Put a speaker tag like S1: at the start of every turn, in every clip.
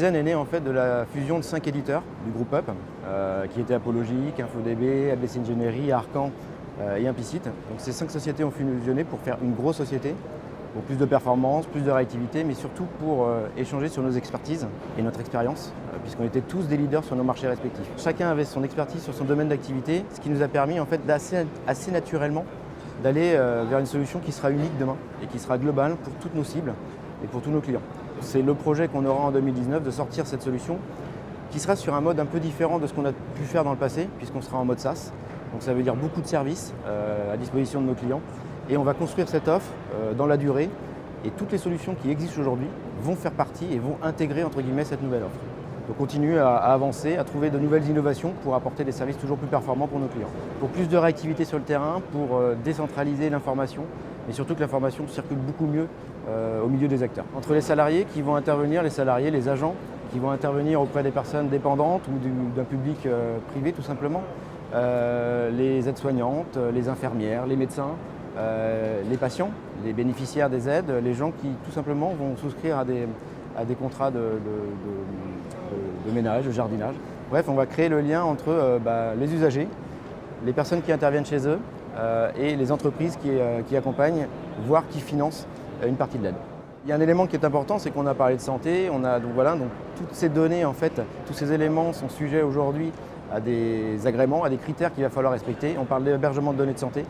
S1: Citizen est né en fait de la fusion de 5 éditeurs du groupe Up, qui étaient Apologic, InfoDB, ABC Engineering, Arcan et Implicit. Donc ces 5 sociétés ont fusionné pour faire une grosse société, pour plus de performance, plus de réactivité, mais surtout pour échanger sur nos expertises et notre expérience, puisqu'on était tous des leaders sur nos marchés respectifs. Chacun avait son expertise sur son domaine d'activité, ce qui nous a permis en fait assez naturellement d'aller vers une solution qui sera unique demain et qui sera globale pour toutes nos cibles et pour tous nos clients. C'est le projet qu'on aura en 2019 de sortir cette solution qui sera sur un mode un peu différent de ce qu'on a pu faire dans le passé, puisqu'on sera en mode SaaS. Donc ça veut dire beaucoup de services à disposition de nos clients. Et on va construire cette offre dans la durée. Et toutes les solutions qui existent aujourd'hui vont faire partie et vont intégrer entre guillemets cette nouvelle offre. Donc on continue à avancer, à trouver de nouvelles innovations pour apporter des services toujours plus performants pour nos clients. Pour plus de réactivité sur le terrain, pour décentraliser l'information, et surtout que l'information circule beaucoup mieux au milieu des acteurs. Entre les salariés qui vont intervenir, les salariés, les agents qui vont intervenir auprès des personnes dépendantes ou d'un public privé tout simplement, les aides-soignantes, les infirmières, les médecins, les patients, les bénéficiaires des aides, les gens qui tout simplement vont souscrire à des contrats de ménage, de jardinage. Bref, on va créer le lien entre les usagers, les personnes qui interviennent chez eux et les entreprises qui accompagnent, voire qui financent une partie de l'aide. Il y a un élément qui est important, c'est qu'on a parlé de santé, donc toutes ces données, en fait, tous ces éléments sont sujets aujourd'hui à des agréments, à des critères qu'il va falloir respecter. On parle d'hébergement de données de santé.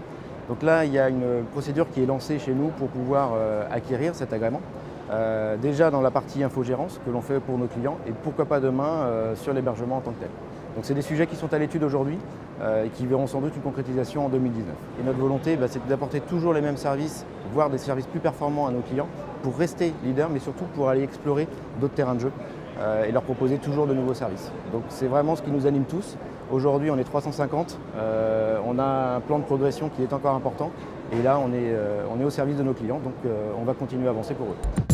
S1: Donc là, il y a une procédure qui est lancée chez nous pour pouvoir acquérir cet agrément. Déjà dans la partie infogérance que l'on fait pour nos clients et pourquoi pas demain sur l'hébergement en tant que tel. Donc c'est des sujets qui sont à l'étude aujourd'hui et qui verront sans doute une concrétisation en 2019. Et notre volonté, c'est d'apporter toujours les mêmes services, voire des services plus performants à nos clients pour rester leader, mais surtout pour aller explorer d'autres terrains de jeu et leur proposer toujours de nouveaux services. Donc c'est vraiment ce qui nous anime tous. Aujourd'hui, on est 350, on a un plan de progression qui est encore important et là, on est au service de nos clients, donc on va continuer à avancer pour eux.